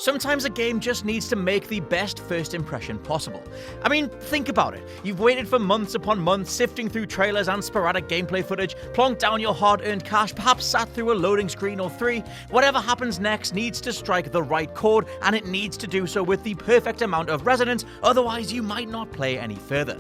Sometimes a game just needs to make the best first impression possible. I mean, think about it. You've waited for months upon months, sifting through trailers and sporadic gameplay footage, plonked down your hard-earned cash, perhaps sat through a loading screen or three. Whatever happens next needs to strike the right chord, and it needs to do so with the perfect amount of resonance, otherwise you might not play any further.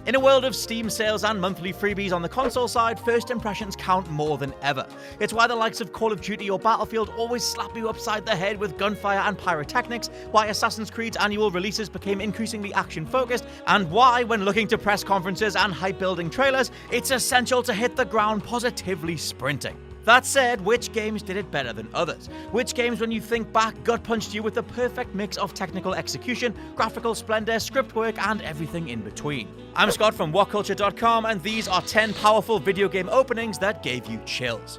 In a world of Steam sales and monthly freebies on the console side, first impressions count more than ever. It's why the likes of Call of Duty or Battlefield always slap you upside the head with gunfire and pyrotechnics, why Assassin's Creed's annual releases became increasingly action-focused, and why, when looking to press conferences and hype-building trailers, it's essential to hit the ground positively sprinting. That said, which games did it better than others? Which games, when you think back, gut-punched you with the perfect mix of technical execution, graphical splendor, script work, and everything in between? I'm Scott from WhatCulture.com, and these are 10 powerful video game openings that gave you chills.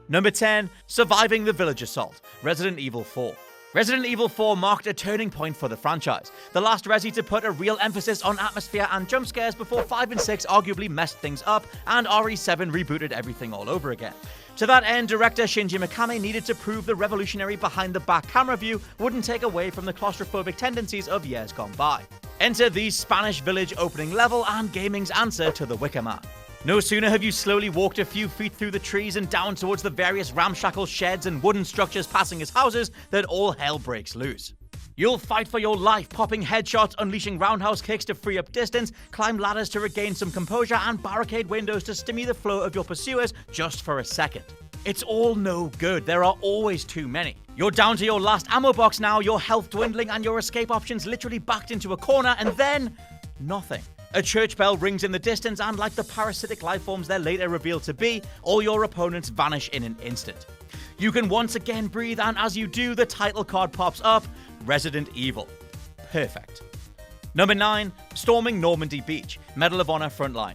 Number 10, Surviving the Village Assault, Resident Evil 4. Resident Evil 4 marked a turning point for the franchise, the last Resi to put a real emphasis on atmosphere and jump scares before 5 and 6 arguably messed things up, and RE7 rebooted everything all over again. To that end, director Shinji Mikami needed to prove the revolutionary behind-the-back camera view wouldn't take away from the claustrophobic tendencies of years gone by. Enter the Spanish Village opening level and gaming's answer to the Wicker Man. No sooner have you slowly walked a few feet through the trees and down towards the various ramshackle sheds and wooden structures passing as houses that all hell breaks loose. You'll fight for your life, popping headshots, unleashing roundhouse kicks to free up distance, climb ladders to regain some composure, and barricade windows to stymie the flow of your pursuers just for a second. It's all no good, there are always too many. You're down to your last ammo box now, your health dwindling, and your escape options literally backed into a corner, and then nothing. A church bell rings in the distance, and like the parasitic lifeforms they're later revealed to be, all your opponents vanish in an instant. You can once again breathe, and as you do, the title card pops up, Resident Evil. Perfect. Number 9, Storming Normandy Beach, Medal of Honor Frontline.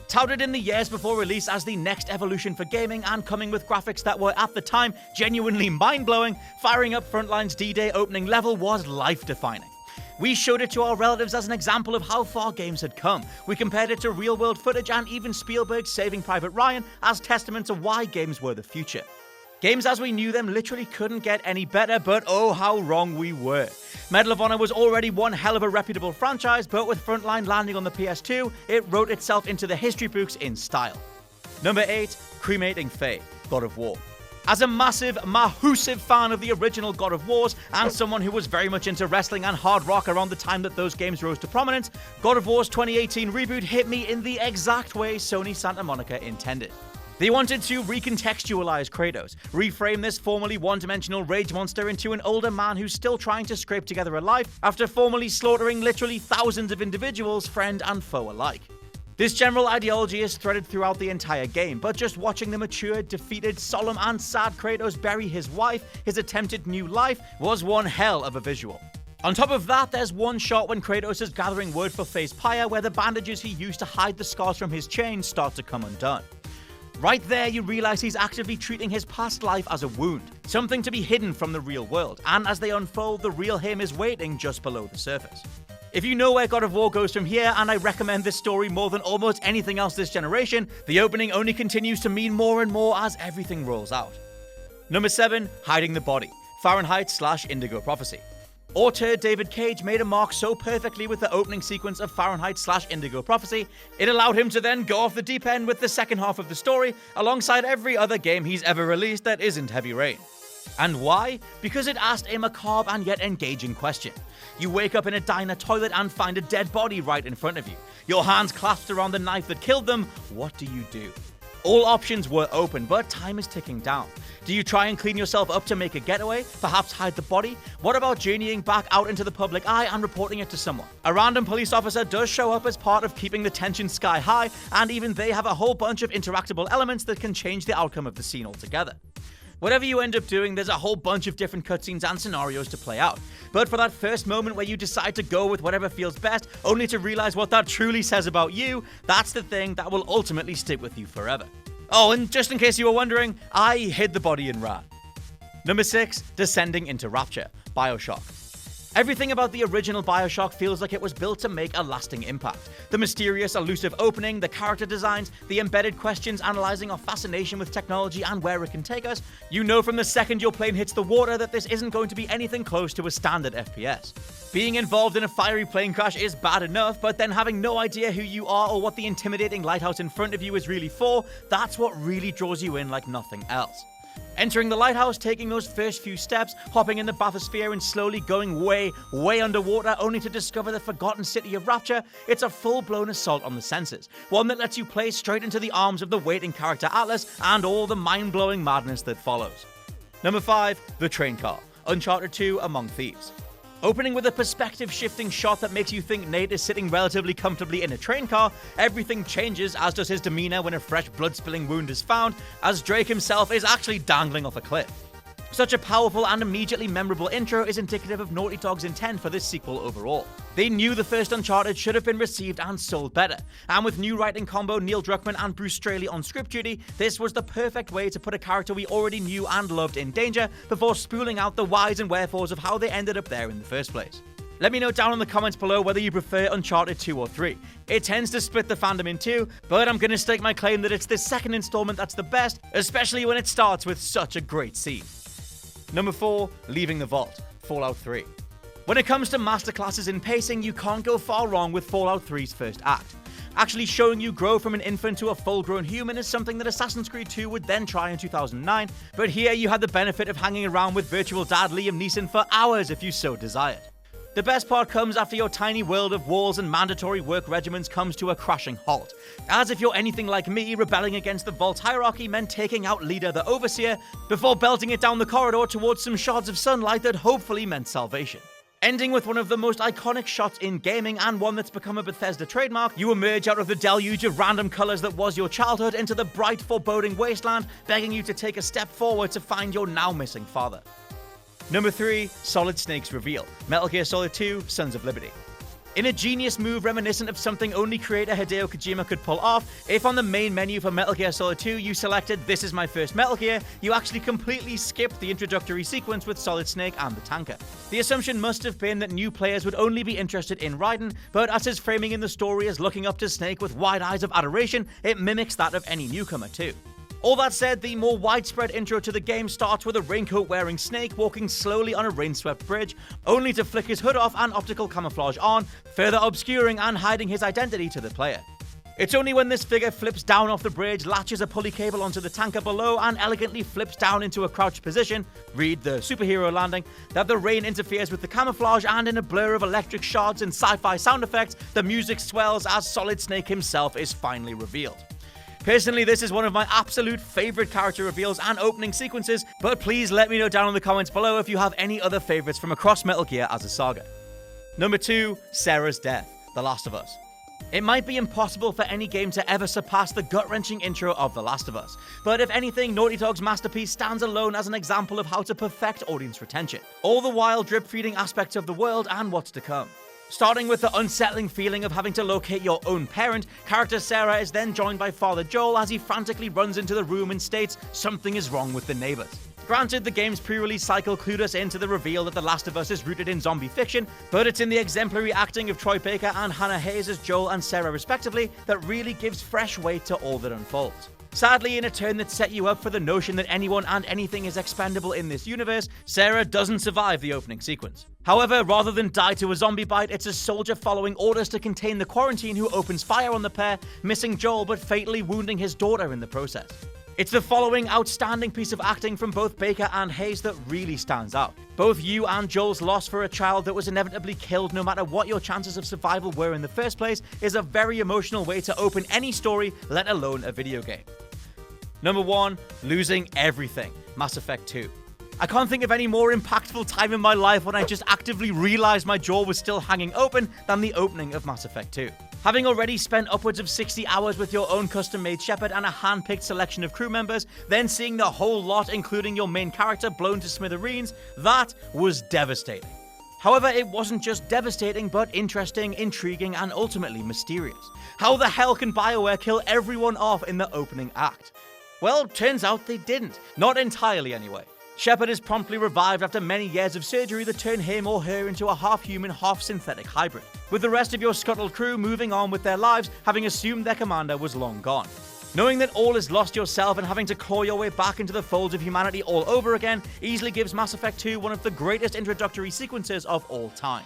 Touted in the years before release as the next evolution for gaming and coming with graphics that were at the time genuinely mind-blowing, firing up Frontline's D-Day opening level was life-defining. We showed it to our relatives as an example of how far games had come. We compared it to real-world footage and even Spielberg's Saving Private Ryan as testament to why games were the future. Games as we knew them literally couldn't get any better, but oh how wrong we were. Medal of Honor was already one hell of a reputable franchise, but with Frontline landing on the PS2, it wrote itself into the history books in style. Number 8, Cremating FAYE, God of War. As a massive, mahoosive fan of the original God of Wars, and someone who was very much into wrestling and hard rock around the time that those games rose to prominence, God of War's 2018 reboot hit me in the exact way Sony Santa Monica intended. They wanted to recontextualize Kratos, reframe this formerly one-dimensional rage monster into an older man who's still trying to scrape together a life after formerly slaughtering literally thousands of individuals, friend and foe alike. This general ideology is threaded throughout the entire game, but just watching the mature, defeated, solemn and sad Kratos bury his wife, his attempted new life, was one hell of a visual. On top of that, there's one shot when Kratos is gathering wood for FAYE's pyre where the bandages he used to hide the scars from his chains start to come undone. Right there, you realize he's actively treating his past life as a wound, something to be hidden from the real world, and as they unfold, the real him is waiting just below the surface. If you know where God of War goes from here, and I recommend this story more than almost anything else this generation, the opening only continues to mean more and more as everything rolls out. Number 7, Hiding the Body, Fahrenheit/Indigo Prophecy. Auteur David Cage made a mark so perfectly with the opening sequence of Fahrenheit/Indigo Prophecy, it allowed him to then go off the deep end with the second half of the story, alongside every other game he's ever released that isn't Heavy Rain. And why? Because it asked a macabre and yet engaging question. You wake up in a diner toilet and find a dead body right in front of you. Your hands clasped around the knife that killed them. What do you do? All options were open, but time is ticking down. Do you try and clean yourself up to make a getaway? Perhaps hide the body? What about journeying back out into the public eye and reporting it to someone? A random police officer does show up as part of keeping the tension sky high, and even they have a whole bunch of interactable elements that can change the outcome of the scene altogether. Whatever you end up doing, there's a whole bunch of different cutscenes and scenarios to play out. But for that first moment where you decide to go with whatever feels best, only to realize what that truly says about you, that's the thing that will ultimately stick with you forever. Oh, and just in case you were wondering, I hid the body and ran. Number 6, Descending into Rapture, Bioshock. Everything about the original Bioshock feels like it was built to make a lasting impact. The mysterious, elusive opening, the character designs, the embedded questions analyzing our fascination with technology and where it can take us. You know from the second your plane hits the water that this isn't going to be anything close to a standard FPS. Being involved in a fiery plane crash is bad enough, but then having no idea who you are or what the intimidating lighthouse in front of you is really for, that's what really draws you in like nothing else. Entering the lighthouse, taking those first few steps, hopping in the bathysphere and slowly going way, way underwater only to discover the forgotten city of Rapture, it's a full-blown assault on the senses, one that lets you play straight into the arms of the waiting character Atlas and all the mind-blowing madness that follows. Number 5, the train car, Uncharted 2 Among Thieves. Opening with a perspective-shifting shot that makes you think Nate is sitting relatively comfortably in a train car, everything changes, as does his demeanor when a fresh blood-spilling wound is found, as Drake himself is actually dangling off a cliff. Such a powerful and immediately memorable intro is indicative of Naughty Dog's intent for this sequel overall. They knew the first Uncharted should have been received and sold better, and with new writing combo Neil Druckmann and Bruce Straley on script duty, this was the perfect way to put a character we already knew and loved in danger before spooling out the whys and wherefores of how they ended up there in the first place. Let me know down in the comments below whether you prefer Uncharted 2 or 3. It tends to split the fandom in two, but I'm gonna stake my claim that it's this second installment that's the best, especially when it starts with such a great scene. Number 4, Leaving the Vault, Fallout 3. When it comes to masterclasses in pacing, you can't go far wrong with Fallout 3's first act. Actually showing you grow from an infant to a full-grown human is something that Assassin's Creed 2 would then try in 2009, but here you had the benefit of hanging around with virtual dad Liam Neeson for hours if you so desired. The best part comes after your tiny world of walls and mandatory work regimens comes to a crashing halt. As if you're anything like me, rebelling against the Vault hierarchy meant taking out Leader the Overseer before belting it down the corridor towards some shards of sunlight that hopefully meant salvation. Ending with one of the most iconic shots in gaming and one that's become a Bethesda trademark, you emerge out of the deluge of random colors that was your childhood into the bright, foreboding wasteland, begging you to take a step forward to find your now missing father. Number 3, Solid Snake's reveal, Metal Gear Solid 2, Sons of Liberty. In a genius move reminiscent of something only creator Hideo Kojima could pull off, if on the main menu for Metal Gear Solid 2 you selected "This is my first Metal Gear," you actually completely skipped the introductory sequence with Solid Snake and the tanker. The assumption must have been that new players would only be interested in Raiden, but as his framing in the story is looking up to Snake with wide eyes of adoration, it mimics that of any newcomer too. All that said, the more widespread intro to the game starts with a raincoat-wearing Snake walking slowly on a rain-swept bridge, only to flick his hood off and optical camouflage on, further obscuring and hiding his identity to the player. It's only when this figure flips down off the bridge, latches a pulley cable onto the tanker below, and elegantly flips down into a crouched position, read the superhero landing, that the rain interferes with the camouflage, and in a blur of electric shards and sci-fi sound effects, the music swells as Solid Snake himself is finally revealed. Personally, this is one of my absolute favorite character reveals and opening sequences, but please let me know down in the comments below if you have any other favorites from across Metal Gear as a saga. Number 2, Sarah's death, The Last of Us. It might be impossible for any game to ever surpass the gut-wrenching intro of The Last of Us, but if anything, Naughty Dog's masterpiece stands alone as an example of how to perfect audience retention, all the while drip-feeding aspects of the world and what's to come. Starting with the unsettling feeling of having to locate your own parent, character Sarah is then joined by Father Joel as he frantically runs into the room and states something is wrong with the neighbors. Granted, the game's pre-release cycle clued us into the reveal that The Last of Us is rooted in zombie fiction, but it's in the exemplary acting of Troy Baker and Hannah Hayes as Joel and Sarah respectively that really gives fresh weight to all that unfolds. Sadly, in a turn that set you up for the notion that anyone and anything is expendable in this universe, Sarah doesn't survive the opening sequence. However, rather than die to a zombie bite, it's a soldier following orders to contain the quarantine who opens fire on the pair, missing Joel but fatally wounding his daughter in the process. It's the following outstanding piece of acting from both Baker and Hayes that really stands out. Both you and Joel's loss for a child that was inevitably killed no matter what your chances of survival were in the first place is a very emotional way to open any story, let alone a video game. Number 1, losing everything, Mass Effect 2. I can't think of any more impactful time in my life when I just actively realized my jaw was still hanging open than the opening of Mass Effect 2. Having already spent upwards of 60 hours with your own custom-made Shepard and a hand-picked selection of crew members, then seeing the whole lot, including your main character, blown to smithereens, that was devastating. However, it wasn't just devastating, but interesting, intriguing, and ultimately mysterious. How the hell can BioWare kill everyone off in the opening act? Well, turns out they didn't. Not entirely, anyway. Shepard is promptly revived after many years of surgery that turn him or her into a half-human, half-synthetic hybrid, with the rest of your scuttled crew moving on with their lives, having assumed their commander was long gone. Knowing that all is lost yourself and having to claw your way back into the folds of humanity all over again easily gives Mass Effect 2 one of the greatest introductory sequences of all time.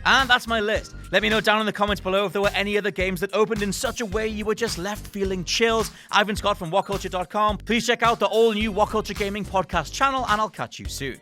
And that's my list. Let me know down in the comments below if there were any other games that opened in such a way you were just left feeling chills. Ivan Scott from WhatCulture.com. Please check out the all-new WhatCulture Gaming Podcast channel, and I'll catch you soon.